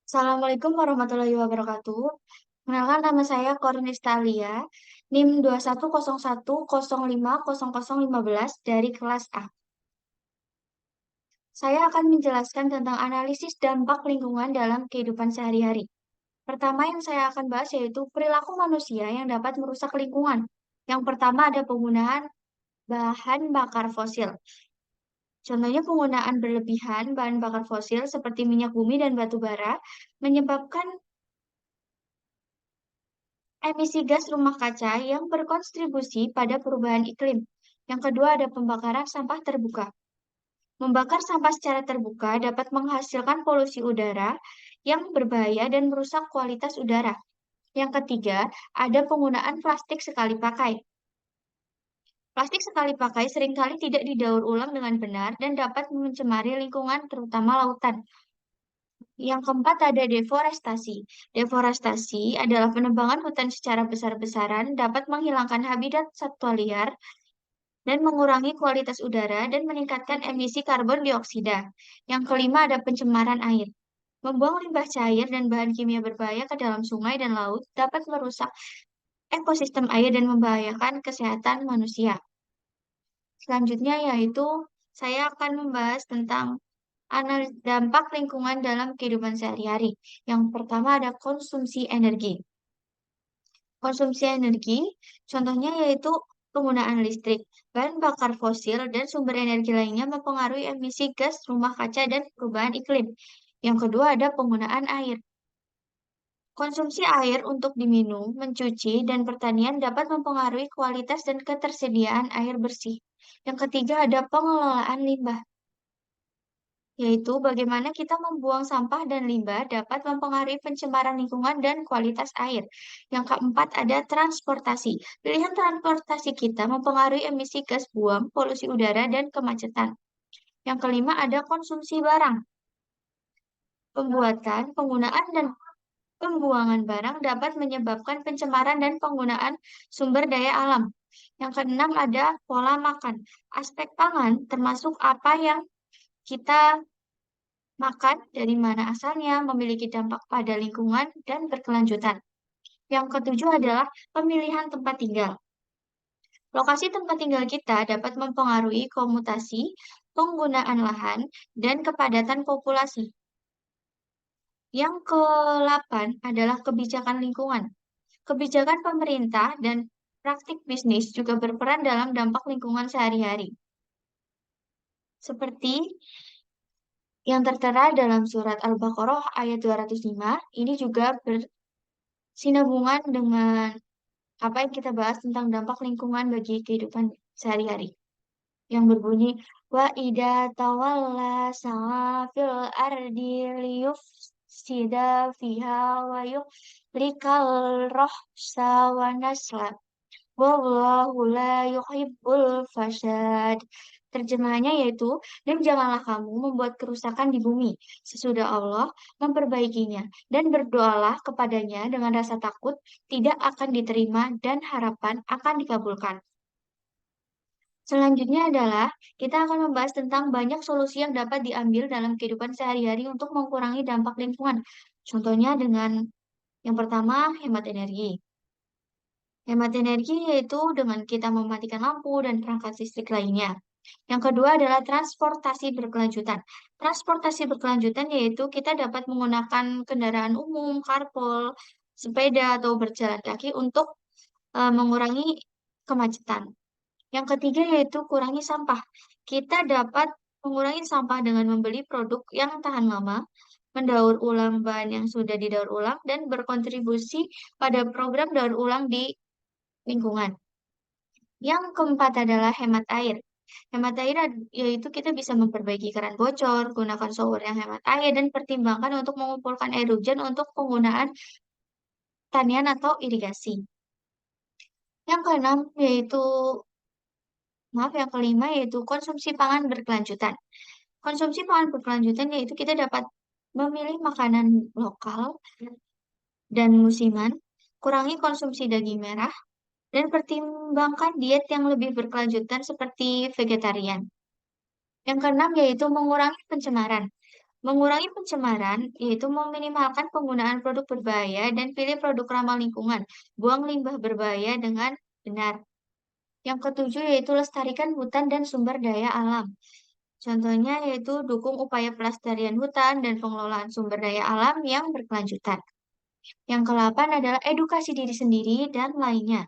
Assalamualaikum warahmatullahi wabarakatuh. Kenalkan nama saya Kornista Alia, NIM 2101050015 dari kelas A. Saya akan menjelaskan tentang analisis dampak lingkungan dalam kehidupan sehari-hari. Pertama yang saya akan bahas yaitu perilaku manusia yang dapat merusak lingkungan. Yang pertama ada penggunaan bahan bakar fosil. Contohnya penggunaan berlebihan bahan bakar fosil seperti minyak bumi dan batu bara menyebabkan emisi gas rumah kaca yang berkontribusi pada perubahan iklim. Yang kedua ada pembakaran sampah terbuka. Membakar sampah secara terbuka dapat menghasilkan polusi udara yang berbahaya dan merusak kualitas udara. Yang ketiga, ada penggunaan plastik sekali pakai. Plastik sekali pakai seringkali tidak didaur ulang dengan benar dan dapat mencemari lingkungan, terutama lautan. Yang keempat ada deforestasi. Deforestasi adalah penebangan hutan secara besar-besaran dapat menghilangkan habitat satwa liar dan mengurangi kualitas udara dan meningkatkan emisi karbon dioksida. Yang kelima ada pencemaran air. Membuang limbah cair dan bahan kimia berbahaya ke dalam sungai dan laut dapat merusak ekosistem air dan membahayakan kesehatan manusia. Selanjutnya yaitu saya akan membahas tentang dampak lingkungan dalam kehidupan sehari-hari. Yang pertama ada konsumsi energi. Konsumsi energi, contohnya yaitu penggunaan listrik, bahan bakar fosil, dan sumber energi lainnya mempengaruhi emisi gas rumah kaca dan perubahan iklim. Yang kedua ada penggunaan air. Konsumsi air untuk diminum, mencuci, dan pertanian dapat mempengaruhi kualitas dan ketersediaan air bersih. Yang ketiga ada pengelolaan limbah, yaitu bagaimana kita membuang sampah dan limbah dapat mempengaruhi pencemaran lingkungan dan kualitas air. Yang keempat ada transportasi. Pilihan transportasi kita mempengaruhi emisi gas buang, polusi udara, dan kemacetan. Yang kelima ada konsumsi barang. Pembuatan, penggunaan, dan pembuangan barang dapat menyebabkan pencemaran dan penggunaan sumber daya alam. Yang keenam ada pola makan. Aspek pangan termasuk apa yang kita makan, dari mana asalnya, memiliki dampak pada lingkungan, dan berkelanjutan. Yang ketujuh adalah pemilihan tempat tinggal. Lokasi tempat tinggal kita dapat mempengaruhi komutasi, penggunaan lahan, dan kepadatan populasi. Yang ke-8 adalah kebijakan lingkungan. Kebijakan pemerintah dan praktik bisnis juga berperan dalam dampak lingkungan sehari-hari. Seperti yang tertera dalam surat Al-Baqarah ayat 205, ini juga bersinambungan dengan apa yang kita bahas tentang dampak lingkungan bagi kehidupan sehari-hari. Yang berbunyi, wa ida tawalla sa'afil ardi liyufsida fiha wa yuhlikal rohsa wa nasla. Wallahu la yuhibbul fasad. Terjemahannya yaitu, dan janganlah kamu membuat kerusakan di bumi, sesudah Allah memperbaikinya, dan berdoalah kepadanya dengan rasa takut, tidak akan diterima, dan harapan akan dikabulkan. Selanjutnya adalah, kita akan membahas tentang banyak solusi yang dapat diambil dalam kehidupan sehari-hari untuk mengurangi dampak lingkungan. Contohnya dengan yang pertama, hemat energi. Hemat energi yaitu dengan kita mematikan lampu dan perangkat listrik lainnya. Yang kedua adalah transportasi berkelanjutan. Transportasi berkelanjutan yaitu kita dapat menggunakan kendaraan umum, carpool, sepeda, atau berjalan kaki untuk mengurangi kemacetan. Yang ketiga yaitu kurangi sampah. Kita dapat mengurangi sampah dengan membeli produk yang tahan lama, mendaur ulang bahan yang sudah didaur ulang, dan berkontribusi pada program daur ulang di lingkungan. Yang keempat adalah hemat air. Hemat air yaitu kita bisa memperbaiki keran bocor, gunakan shower yang hemat air, dan pertimbangkan untuk mengumpulkan air hujan untuk penggunaan tanian atau irigasi. Yang keenam yaitu, yang kelima yaitu konsumsi pangan berkelanjutan. Konsumsi pangan berkelanjutan yaitu kita dapat memilih makanan lokal dan musiman, kurangi konsumsi daging merah, dan pertimbangkan diet yang lebih berkelanjutan seperti vegetarian. Yang keenam yaitu mengurangi pencemaran. Mengurangi pencemaran, yaitu meminimalkan penggunaan produk berbahaya dan pilih produk ramah lingkungan. Buang limbah berbahaya dengan benar. Yang ketujuh yaitu lestarikan hutan dan sumber daya alam. Contohnya yaitu dukung upaya pelestarian hutan dan pengelolaan sumber daya alam yang berkelanjutan. Yang kedelapan adalah edukasi diri sendiri dan lainnya.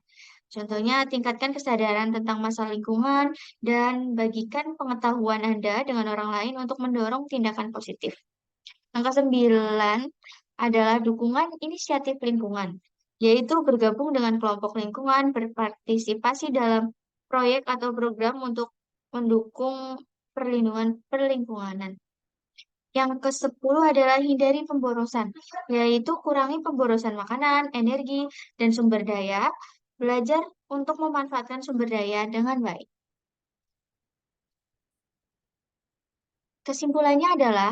Contohnya, tingkatkan kesadaran tentang masalah lingkungan dan bagikan pengetahuan Anda dengan orang lain untuk mendorong tindakan positif. Yang kesembilan adalah dukungan inisiatif lingkungan, yaitu bergabung dengan kelompok lingkungan, berpartisipasi dalam proyek atau program untuk mendukung perlindungan perlingkungan. Yang ke-10 adalah hindari pemborosan, yaitu kurangi pemborosan makanan, energi, dan sumber daya. Belajar untuk memanfaatkan sumber daya dengan baik. Kesimpulannya adalah,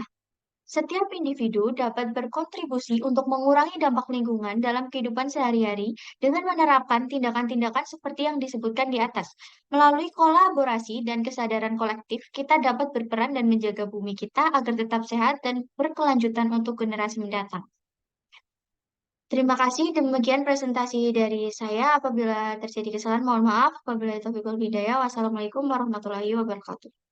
setiap individu dapat berkontribusi untuk mengurangi dampak lingkungan dalam kehidupan sehari-hari dengan menerapkan tindakan-tindakan seperti yang disebutkan di atas. Melalui kolaborasi dan kesadaran kolektif, kita dapat berperan dan menjaga bumi kita agar tetap sehat dan berkelanjutan untuk generasi mendatang. Terima kasih, demikian presentasi dari saya. Apabila terjadi kesalahan, mohon maaf. Apabila itu hidayah, wassalamualaikum warahmatullahi wabarakatuh.